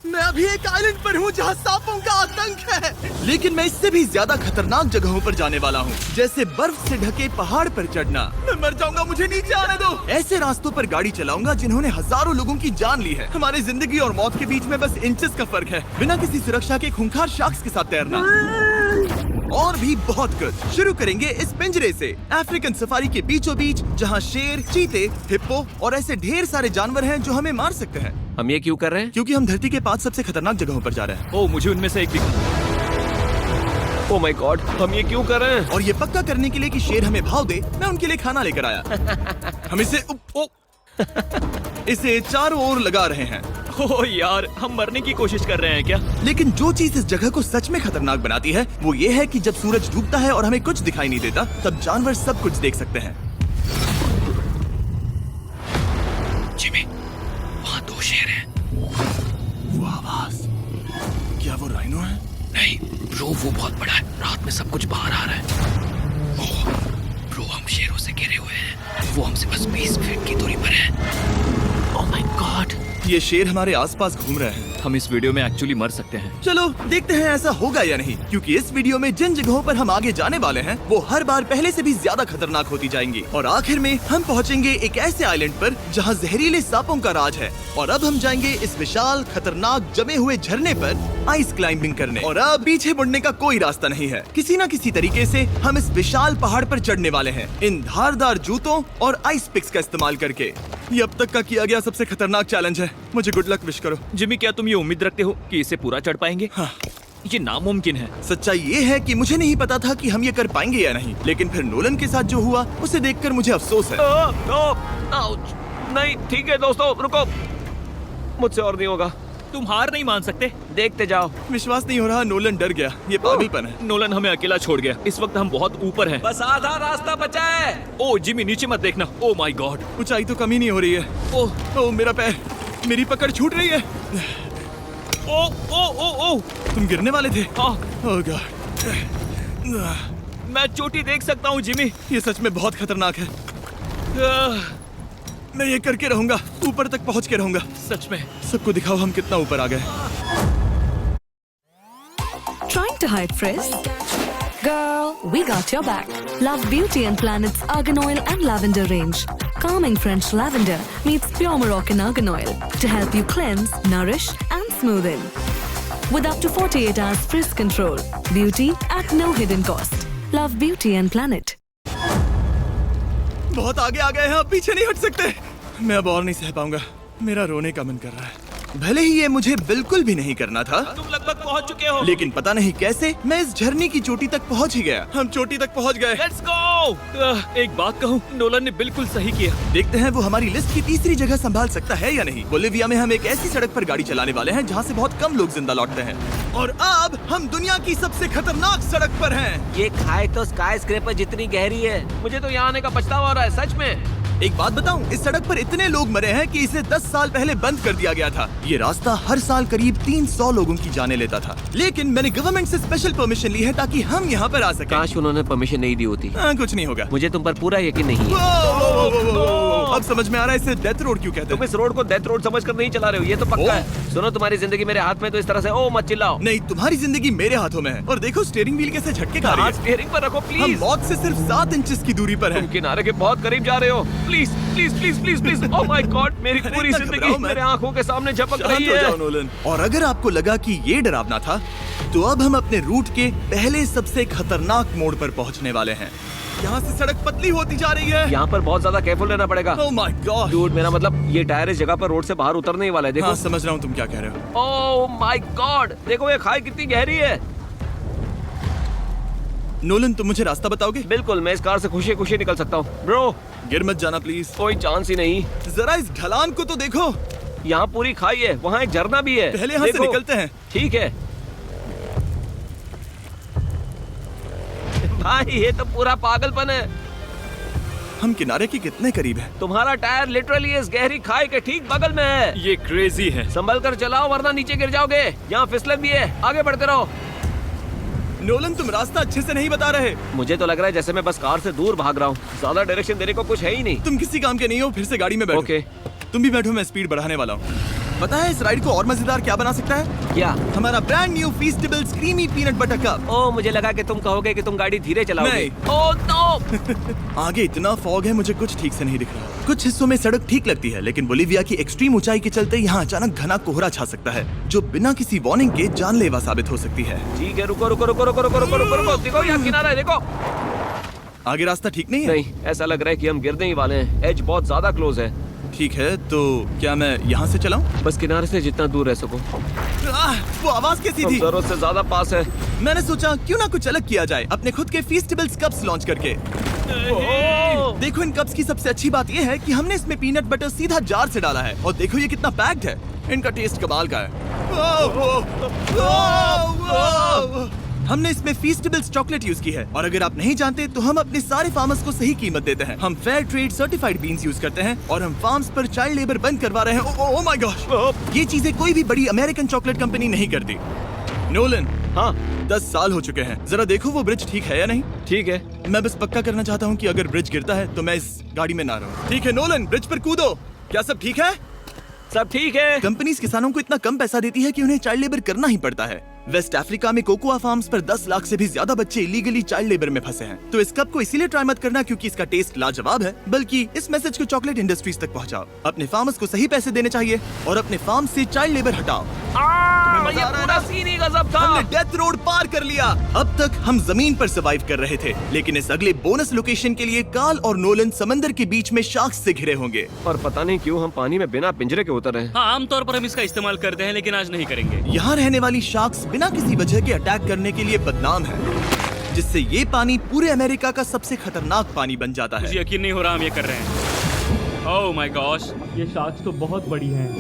मैं अभी एक आइलैंड पर हूँ जहाँ सांपों का आतंक है, लेकिन मैं इससे भी ज्यादा खतरनाक जगहों पर जाने वाला हूँ, जैसे बर्फ से ढके पहाड़ पर चढ़ना। मैं मर जाऊंगा, मुझे नीचे आने दो। ऐसे रास्तों पर गाड़ी चलाऊंगा जिन्होंने हजारों लोगों की जान ली है। हमारी जिंदगी और मौत के बीच में बस इंचेस का फर्क है। बिना किसी सुरक्षा के खूंखार शार्क्स के साथ तैरना और भी बहुत कुछ। शुरू करेंगे इस पिंजरे से, अफ्रीकन सफारी के बीचों बीच, जहाँ शेर, चीते, हिप्पो और ऐसे ढेर सारे जानवर हैं जो हमें मार सकते हैं। हम ये क्यों कर रहे हैं? क्योंकि हम धरती के 5 सबसे खतरनाक जगहों पर जा रहे हैं। ओह, मुझे उनमें से एक दिखा। ओह माय गॉड, हम ये क्यों कर रहे हैं? और ये पक्का करने के लिए कि शेर हमें भाव दे, मैं उनके लिए खाना लेकर आया। हम इसे चारों ओर लगा रहे हैं। ओह यार, हम मरने की कोशिश कर रहे हैं क्या? लेकिन जो चीज इस जगह को सच में खतरनाक बनाती है वो ये है कि जब सूरज डूबता है और हमें कुछ दिखाई नहीं देता, तब जानवर सब कुछ देख सकते हैं। जिमी, वहाँ 2 शेर हैं। वो आवाज, क्या वो राइनो है? नहीं ब्रो, वो बहुत बड़ा है। रात में सब कुछ बाहर आ रहा है। ओह ब्रो, हम शेरों से घिरे हुए हैं। वो हमसे बस 20 फीट की दूरी पर है। ओह माय गॉड, ये शेर हमारे आसपास घूम रहे हैं। हम इस वीडियो में एक्चुअली मर सकते हैं। चलो देखते हैं ऐसा होगा या नहीं, क्योंकि इस वीडियो में जिन जगहों पर हम आगे जाने वाले हैं वो हर बार पहले से भी ज्यादा खतरनाक होती जाएंगी। और आखिर में हम पहुंचेंगे एक ऐसे आइलैंड पर जहां जहरीले सांपों का राज है। और अब हम जाएंगे इस विशाल खतरनाक जमे हुए झरने पर आइस क्लाइंबिंग करने। और अब पीछे मुड़ने का कोई रास्ता नहीं है। किसी न किसी तरीके से हम इस विशाल पहाड़ पर चढ़ने वाले हैं, इन धारदार जूतों और आइस पिक्स का इस्तेमाल करके। ये अब तक का किया गया सबसे खतरनाक चैलेंज है। मुझे गुड लक विश करो। जिमी, क्या तुम ये उम्मीद रखते हो कि इसे पूरा चढ़ पाएंगे? हाँ। ये नामुमकिन है। सच्चाई ये है कि मुझे नहीं पता था कि हम ये कर पाएंगे या नहीं, लेकिन फिर नोलन के साथ जो हुआ उसे देखकर मुझे अफसोस है। आउच। नहीं ठीक है दोस्तों, रुको, मुझसे और नहीं होगा। तुम हार नहीं मान सकते, देखते जाओ। विश्वास नहीं हो रहा, नोलन डर गया। ये पागलपन है। नोलन हमें अकेला छोड़ गया। इस वक्त हम बहुत ऊपर हैं। बस आधा रास्ता बचा है। ओह जिमी, नीचे मत देखना। ओह माय गॉड, ऊंचाई तो कमी नहीं हो रही है। ओह मेरा पैर, मेरी पकड़ छूट रही है। ओह ओह ओह ओह, तुम गिरने वाले थे। हाँ। ओह गॉड, मैं चोटी देख सकता हूँ जिमी। ये सच में बहुत खतरनाक है। मैं ये करके रहूंगा, ऊपर तक पहुंच के रहूंगा। सच में। सबको दिखाओ हम कितना ऊपर आ गए। Trying to hide frizz? Girl, we got your back. Love Beauty and Planet's Argan Oil and Lavender range. Calming French lavender meets pure Moroccan argan oil to help you cleanse, nourish and smoothen. With up to 48 hours frizz control. Beauty at no hidden cost. Love Beauty and Planet. बहुत आगे आ गए हैं, अब पीछे नहीं हट सकते। मैं अब और नहीं सह पाऊंगा, मेरा रोने का मन कर रहा है। भले ही ये मुझे बिल्कुल भी नहीं करना था। तुम लगभग पहुंच चुके हो। लेकिन पता नहीं कैसे मैं इस झरने की चोटी तक पहुंच ही गया। हम चोटी तक पहुंच गए। Let's go. एक बात कहूँ, नोलन ने बिल्कुल सही किया। देखते हैं वो हमारी लिस्ट की तीसरी जगह संभाल सकता है या नहीं। बोलिविया में हम एक ऐसी सड़क पर गाड़ी चलाने वाले हैं जहाँ से बहुत कम लोग जिंदा लौटते हैं। और अब हम दुनिया की सबसे खतरनाक सड़क पर हैं। ये खाई तो स्काई स्क्रेपर जितनी गहरी है। मुझे तो यहाँ आने का पछतावा हो रहा है, सच में। एक बात बताऊं, इस सड़क पर इतने लोग मरे हैं कि इसे 10 साल पहले बंद कर दिया गया था। ये रास्ता हर साल करीब 300 लोगों की जाने लेता था, लेकिन मैंने गवर्नमेंट से स्पेशल परमिशन ली है ताकि हम यहाँ पर आ सकें। काश उन्होंने परमिशन नहीं दी होती। कुछ नहीं होगा। मुझे तुम पर पूरा यकीन नहीं है। अब समझ में आ रहा है इसे डेथ रोड क्यों कहते तुम हैं। इस रोड को डेथ रोड समझकर नहीं चला रहे हो, ये तो पक्का है। सुनो, तुम्हारी जिंदगी मेरे हाथ में, तो इस तरह से ओ मत चिल्लाओ। नहीं, तुम्हारी जिंदगी मेरे हाथों में है। और देखो स्टीयरिंग व्हील कैसे झटके खा रही हाथ है। स्टीयरिंग पर रखो हम प्लीज। मौत से सिर्फ 7 इंचेस की दूरी पर तुम हैं। किनारे के बहुत करीब जा रहे हो। Please please please please please. Oh my God, मेरी पूरी इतना जिंदगी घबराओ मत। मेरे आंखों के सामने झपक शांत रही हो जाओ है। नोलन। और अगर आपको लगा कि ये डरावना था, तो अब हम अपने रूट के पहले सबसे खतरनाक मोड़ पर पहुंचने वाले हैं। यहाँ से सड़क पतली होती जा रही है। यहाँ पर बहुत ज्यादा केयरफुल रहना पड़ेगा। Oh my God. डूड, मेरा मतलब ये टायर इस जगह पर रोड से बाहर उतरने ही वाला है। देखो। हाँ, समझ रहा हूँ तुम क्या कह रहे हो। ओह माय गॉड, देखो ये खाई कितनी गहरी है। नोलन, तुम मुझे रास्ता बताओगे? बिल्कुल, मैं इस कार से खुशी खुशी निकल सकता हूँ। ब्रो, गिर मत जाना प्लीज। कोई चांस ही नहीं। जरा इस ढलान को तो देखो। यहाँ पूरी खाई है, वहाँ एक झरना भी है। पहले यहाँ से देखो। निकलते हैं। ठीक है भाई, ये तो पूरा पागलपन है। हम किनारे के कितने करीब हैं? तुम्हारा टायर लिटरली इस गहरी खाई के ठीक बगल में है। ये क्रेजी है। संभल कर चलाओ वरना नीचे गिर जाओगे। यहाँ फिसलन भी है, आगे बढ़ते रहो। नोलन, तुम रास्ता अच्छे से नहीं बता रहे। मुझे तो लग रहा है जैसे मैं बस कार से दूर भाग रहा हूँ। ज्यादा डायरेक्शन देने को कुछ है ही नहीं। तुम किसी काम के नहीं हो, फिर से गाड़ी में बैठो। ओके। तुम भी बैठो, मैं स्पीड बढ़ाने वाला हूँ। पता है इस राइड को और मजेदार क्या बना सकता है? क्या? हमारा brand new Feastables creamy peanut butter cup. ओ, मुझे लगा कि तुम कहोगे कि तुम गाड़ी धीरे चलाओगे। नहीं। Oh no! आगे इतना फॉग है, मुझे कुछ ठीक से नहीं दिख रहा। कुछ हिस्सों में सड़क ठीक लगती है, लेकिन बोलीविया की एक्सट्रीम ऊंचाई के चलते यहाँ अचानक घना कोहरा छा सकता है, जो बिना किसी वार्निंग के जानलेवा साबित हो सकती है। ठीक है, रुको रुको रुको रुको रुको रुको रुको रुको, देखो यहाँ किनारा है, देखो। आगे रास्ता ठीक नहीं है? नहीं, ऐसा लग रहा है कि हम गिरने ही वाले हैं। एज बहुत ज्यादा क्लोज है। ठीक है, तो क्या मैं यहाँ से चलाऊं? बस किनारे से जितना दूर रह सको। वो आवाज कैसी हम थी? जरूरत से ज्यादा पास है। मैंने सोचा क्यों ना कुछ अलग किया जाए, अपने खुद के फीस्टेबल्स कप्स लॉन्च करके। ओह! देखो इन कप्स की सबसे अच्छी बात ये है कि हमने इसमें पीनट बटर सीधा जार से डाला है, और देखो ये कितना पैक्ड है। इनका टेस्ट कमाल का है। हमने इसमें फीस्टेबल्स चॉकलेट यूज की है, और अगर आप नहीं जानते तो हम अपने सारे फार्मर्स को सही कीमत देते हैं। हम fair trade certified beans use करते हैं, और हम फार्म्स पर चाइल्ड लेबर बंद करवा रहे हैं। ओह माय गॉश, ये चीजें कोई भी बड़ी अमेरिकन चॉकलेट कंपनी नहीं करती। नोलन, हाँ, 10 साल हो चुके हैं, जरा देखो वो ब्रिज ठीक है या नहीं। ठीक है। मैं बस पक्का करना चाहता हूँ कि अगर ब्रिज गिरता है तो मैं इस गाड़ी में ना रहूं। ठीक है नोलन, ब्रिज पर कूदो। क्या सब ठीक है? सब ठीक है। कंपनीज किसानों को इतना कम पैसा देती है कि उन्हें चाइल्ड लेबर करना ही पड़ता है। वेस्ट अफ्रीका में कोकोआ फार्म्स पर 10 लाख से भी ज्यादा बच्चे इलीगली चाइल्ड लेबर में फंसे हैं। तो इस कप को इसीलिए ट्राई मत करना क्योंकि इसका टेस्ट लाजवाब है, बल्कि इस मैसेज को चॉकलेट इंडस्ट्रीज तक पहुंचाओ। अपने फार्मर्स को सही पैसे देने चाहिए और अपने फार्म से चाइल्ड लेबर हटाओ। ये पूरा सीन ही गजब था। हमने डेथ रोड पार कर लिया। अब तक हम जमीन पर सर्वाइव कर रहे थे, लेकिन इस अगले बोनस लोकेशन के लिए कार्ल और नोलन समंदर के बीच में शार्क्स से घिरे होंगे। और पता नहीं क्यों हम पानी में बिना पिंजरे के उतर रहे हैं। हाँ, आमतौर पर हम इसका इस्तेमाल करते हैं, लेकिन आज नहीं करेंगे। यहाँ रहने वाली शार्क्स बिना किसी वजह के अटैक करने के लिए बदनाम है, जिससे ये पानी पूरे अमेरिका का सबसे खतरनाक पानी बन जाता मुझे है। यकीन नहीं हो रहा हम ये कर रहे हैं। ओह माय गॉश, ये शार्क्स तो बहुत बड़ी हैं।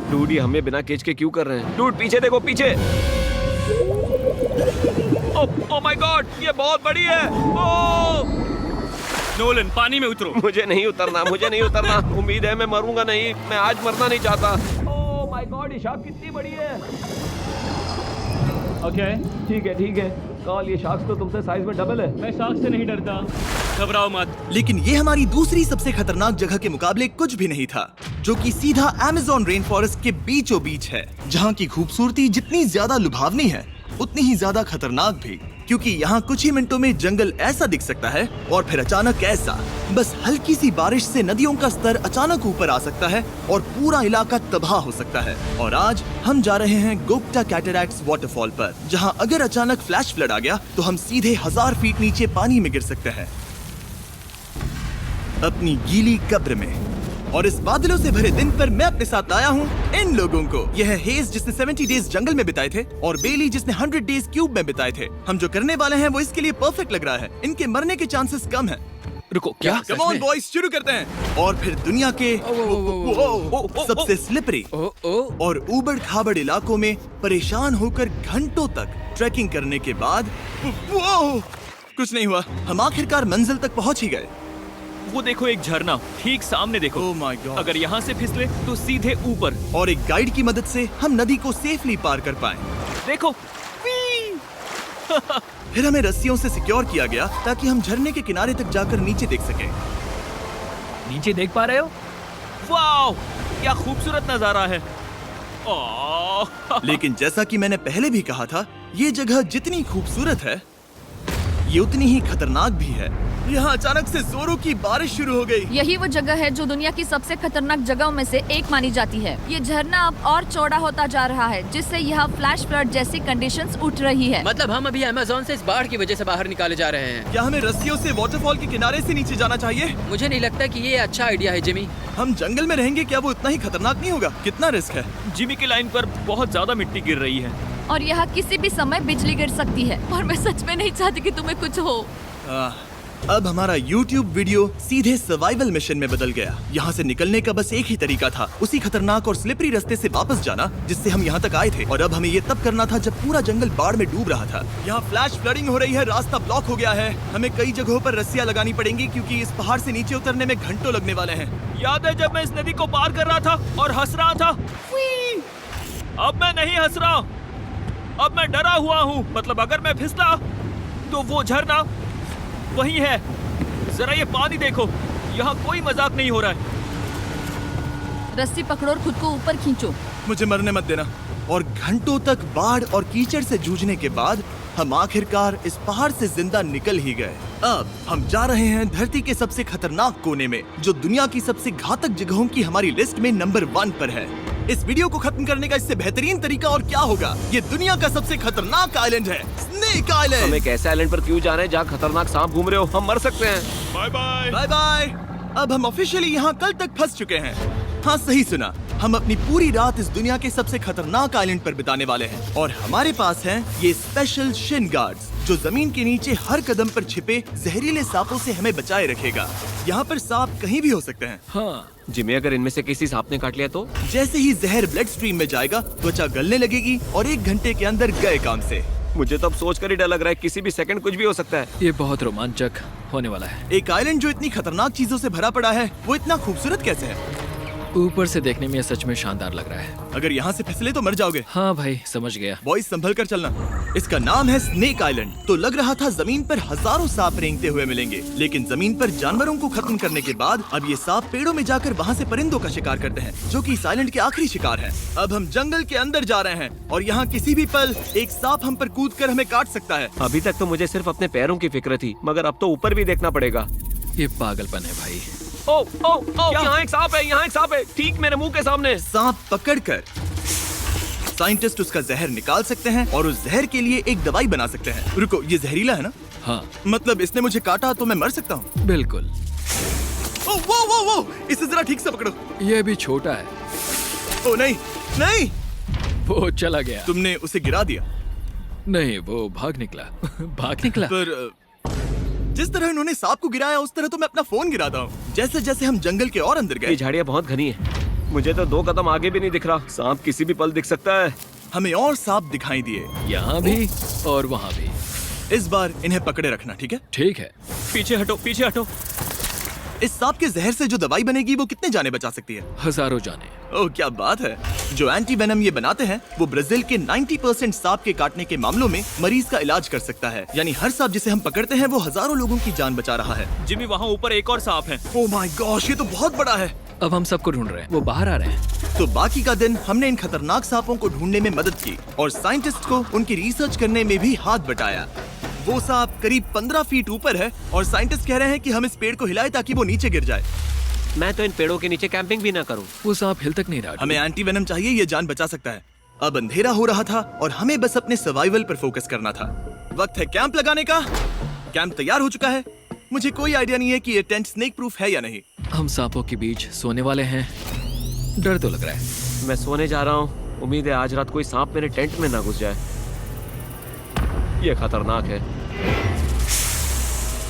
डूड, ये हमें बिना केज के क्यों कर रहे हैं? डूड, पीछे देखो, पीछे। ओह माय गॉड, ये बहुत बड़ी है। ओह! नोलन, पानी में उतरो। मुझे नहीं उतरना, मुझे नहीं उतरना। उम्मीद है मैं मरूंगा नहीं। मैं आज मरना नहीं चाहता। ओह माय गॉड, ये शार्क कितनी बड़ी है। ओके, ठीक है, ठीक है। कार्ल, ये शार्क तो तुमसे साइज में डबल है। मैं शार्क से नहीं डरता, घबराओ मत। लेकिन ये हमारी दूसरी सबसे खतरनाक जगह के मुकाबले कुछ भी नहीं था, जो कि सीधा अमेज़न रेन फॉरेस्ट के बीचों बीच है, जहाँ की खूबसूरती जितनी ज्यादा लुभावनी है उतनी ही ज्यादा खतरनाक भी, क्योंकि यहाँ कुछ ही मिनटों में जंगल ऐसा दिख सकता है और फिर अचानक ऐसा। बस हल्की सी बारिश से नदियों का स्तर अचानक ऊपर आ सकता है और पूरा इलाका तबाह हो सकता है। और आज हम जा रहे हैं गोप्टा कैटरैक्ट्स वाटरफॉल पर, जहाँ अगर अचानक फ्लैश फ्लड आ गया तो हम सीधे 1000 फीट नीचे पानी में गिर सकते हैं, अपनी गीली कब्र में। और इस बादलों से भरे दिन पर मैं अपने साथ लाया हूँ इन लोगों को। यह है हेज जिसने 70 डेज जंगल में बिताए थे, और बेली जिसने 100 डेज क्यूब में बिताए थे। हम जो करने वाले हैं वो इसके लिए परफेक्ट लग रहा है। इनके मरने के चांसेस कम हैं। रुको, क्या? कम ऑन बॉयज, शुरू करते हैं। और फिर दुनिया के सबसे स्लिपरी और ऊबड़ खाबड़ इलाकों में परेशान होकर घंटों तक ट्रैकिंग करने के बाद कुछ नहीं हुआ, हम आखिरकार मंजिल तक पहुंच ही गए। वो देखो, एक झरना ठीक सामने देखो। Oh my God. अगर यहाँ से फिसले तो सीधे ऊपर। और एक गाइड की मदद से हम नदी को सेफली पार कर पाए। देखो। फिर हमें रस्सियों से सिक्योर किया गया ताकि हम झरने के किनारे तक जाकर नीचे देख सकें। नीचे देख पा रहे हो? वाओ, क्या खूबसूरत नजारा है। ओह। लेकिन जैसा कि मैंने पहले भी कहा था, ये जगह जितनी खूबसूरत है ये उतनी ही खतरनाक भी है। यहाँ अचानक से जोरों की बारिश शुरू हो गई। यही वो जगह है जो दुनिया की सबसे खतरनाक जगहों में से एक मानी जाती है। ये झरना अब और चौड़ा होता जा रहा है, जिससे यहाँ फ्लैश फ्लड जैसी कंडीशंस उठ रही है। मतलब हम अभी अमेज़न से इस बाढ़ की वजह से बाहर निकाले जा रहे हैं। क्या हमें रस्सियों से वाटरफॉल के किनारे से नीचे जाना चाहिए? मुझे नहीं लगता कि ये अच्छा आइडिया है जिमी। हम जंगल में रहेंगे, क्या वो उतना ही खतरनाक नहीं होगा? कितना रिस्क है? जिमी की लाइन पर बहुत ज्यादा मिट्टी गिर रही है और यहाँ किसी भी समय बिजली गिर सकती है, और मैं सच में नहीं चाहती कि तुम्हें कुछ हो। अब हमारा YouTube वीडियो सीधे सर्वाइवल मिशन में बदल गया। यहाँ से निकलने का बस एक ही तरीका था, उसी खतरनाक और स्लिपरी रास्ते से वापस जाना जिससे हम यहाँ तक आए थे। और अब हमें ये तब करना था जब पूरा जंगल बाढ़ में डूब रहा था। यहाँ फ्लैश फ्लडिंग हो रही है, रास्ता ब्लॉक हो गया है। हमें कई जगहों पर रस्सियाँ लगानी पड़ेंगी क्योंकि इस पहाड़ से नीचे उतरने में घंटों लगने वाले हैं। याद है जब मैं इस नदी को पार कर रहा था और हंस रहा था? अब मैं नहीं हंस रहा, अब मैं डरा हुआ हूँ। मतलब अगर मैं फिसला तो वो झरना वही है। जरा ये पानी देखो, यहाँ कोई मजाक नहीं हो रहा है। रस्सी पकड़ो और खुद को ऊपर खींचो। मुझे मरने मत देना। और घंटों तक बाढ़ और कीचड़ से जूझने के बाद हम आखिरकार इस पहाड़ से जिंदा निकल ही गए। अब हम जा रहे हैं धरती के सबसे खतरनाक कोने में, जो दुनिया की सबसे घातक जगहों की हमारी लिस्ट में नंबर 1 पर है। इस वीडियो को खत्म करने का इससे बेहतरीन तरीका और क्या होगा। ये दुनिया का सबसे खतरनाक आइलैंड है, स्नेक हम आइलैंड। एक ऐसे आइलैंड पर क्यों जा रहे हैं जहाँ खतरनाक सांप घूम रहे हो? हम मर सकते हैं। Bye bye. Bye bye. अब हम ऑफिशियली यहाँ कल तक फंस चुके हैं। हाँ, सही सुना। हम अपनी पूरी रात इस दुनिया के सबसे खतरनाक आइलैंड पर बिताने वाले हैं और हमारे पास हैं ये स्पेशल शिन गार्ड्स, जो जमीन के नीचे हर कदम पर छिपे जहरीले सांपों से हमें बचाए रखेगा। यहाँ पर सांप कहीं भी हो सकते हैं। हाँ जिमी, अगर इनमें से किसी सांप ने काट लिया तो? जैसे ही जहर ब्लड स्ट्रीम में जाएगा, त्वचा गलने लगेगी और 1 घंटे के अंदर गए काम से। मुझे तो अब सोचकर ही डर लग रहा है, किसी भी सेकंड कुछ भी हो सकता है। ये बहुत रोमांचक होने वाला है। एक आइलैंड जो इतनी खतरनाक चीजों से भरा पड़ा है, वो इतना खूबसूरत कैसे है? ऊपर से देखने में ये सच में शानदार लग रहा है। अगर यहाँ से फिसले तो मर जाओगे। हाँ भाई, समझ गया। बॉयज संभल कर चलना। इसका नाम है स्नेक आइलैंड। तो लग रहा था जमीन पर हजारों सांप रेंगते हुए मिलेंगे, लेकिन जमीन पर जानवरों को खत्म करने के बाद अब ये सांप पेड़ों में जाकर वहाँ से परिंदों का शिकार करते हैं, जो कि इस आइलैंड के आखिरी शिकार हैं। अब हम जंगल के अंदर जा रहे हैं और यहाँ किसी भी पल एक सांप हम पर कूद कर हमें काट सकता है। अभी तक तो मुझे सिर्फ अपने पैरों की फिक्र थी, मगर अब तो ऊपर भी देखना पड़ेगा। ये पागलपन है भाई। ओ ओ ओ, यहाँ एक सांप है, यहाँ एक सांप है, ठीक मेरे मुंह के सामने। सांप पकड़कर साइंटिस्ट उसका जहर निकाल सकते हैं और उस जहर के लिए एक दवाई बना सकते हैं। रुको, ये जहरीला है ना? हाँ मतलब इसने मुझे काटा तो मैं मर सकता हूँ? बिल्कुल। ओ वो, इसे जरा ठीक से पकड़ो। ये भी छोटा है। ओ नहीं नहीं, वो चला गया। तुमने उसे गिरा दिया। नहीं, वो भाग निकला। भाग निकला। पर जिस तरह इन्होंने सांप को गिराया, उस तरह तो मैं अपना फोन गिराता हूँ। जैसे जैसे हम जंगल के और अंदर ये गए, झाड़ियाँ बहुत घनी है, मुझे तो 2 कदम आगे भी नहीं दिख रहा। सांप किसी भी पल दिख सकता है। हमें और सांप दिखाई दिए। यहाँ भी और वहाँ भी। इस बार इन्हें पकड़े रखना, ठीक है? ठीक है। पीछे हटो, पीछे हटो। इस सांप के जहर से जो दवाई बनेगी, वो कितने जाने बचा सकती है? हजारों जाने। ओह, क्या बात है। जो एंटी वेनम ये बनाते हैं, वो ब्राजील के 90% सांप के काटने के मामलों में मरीज का इलाज कर सकता है। यानी हर सांप जिसे हम पकड़ते हैं, वो हजारों लोगों की जान बचा रहा है। जिमी, वहाँ ऊपर एक और सांप है। ओह माय गॉश, ये तो बहुत बड़ा है। अब हम सबको ढूंढ रहे हैं। वो बाहर आ रहे हैं। तो बाकी का दिन हमने इन खतरनाक सांपों को ढूंढने में मदद की और साइंटिस्ट को उनकी रिसर्च करने में भी हाथ बटाया। वो सांप करीब 15 फीट ऊपर है और साइंटिस्ट कह रहे हैं कि हम इस पेड़ को हिलाएं ताकि वो नीचे गिर जाए। मैं तो इन पेड़ों के नीचे कैंपिंग भी ना करूं। वो सांप हिल तक नहीं रहा। हमें एंटी वेनम चाहिए, ये जान बचा सकता है। अब अंधेरा हो रहा था और हमें बस अपने सर्वाइवल पर फोकस करना था। वक्त है कैंप लगाने का। कैंप तैयार हो चुका है। मुझे कोई आइडिया नहीं है कि ये टेंट स्नेक प्रूफ है या नहीं। हम सांपों के बीच सोने वाले हैं। डर तो लग रहा है। मैं सोने जा रहा हूँ। उम्मीद है आज रात कोई सांप मेरे टेंट में ना घुस जाए। ये खतरनाक है।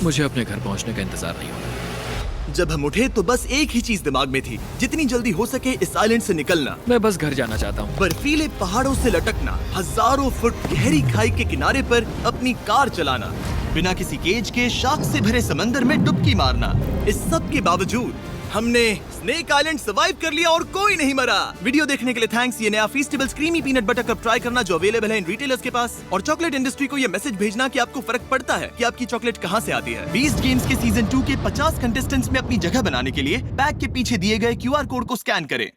मुझे अपने घर पहुंचने का इंतजार नहीं हो रहा। जब हम उठे तो बस एक ही चीज दिमाग में थी, जितनी जल्दी हो सके इस आइलैंड से निकलना। मैं बस घर जाना चाहता हूँ। बर्फीले पहाड़ों से लटकना, हजारों फुट गहरी खाई के किनारे पर अपनी कार चलाना, बिना किसी केज के शार्क से भरे समंदर में डुबकी मारना। इस सब के बावजूद हमने स्नेक आइलैंड सर्वाइव कर लिया और कोई नहीं मरा। वीडियो देखने के लिए थैंक्स। ये नया Feastables creamy peanut butter cup try करना, जो अवेलेबल है इन रिटेलर्स के पास। और चॉकलेट इंडस्ट्री को ये मैसेज भेजना कि आपको फर्क पड़ता है कि आपकी चॉकलेट कहाँ से आती है। बीस्ट गेम्स के सीजन 2 के 50 कंटेस्टेंट्स में अपनी जगह बनाने के लिए पैक के पीछे दिए गए QR कोड को स्कैन करें।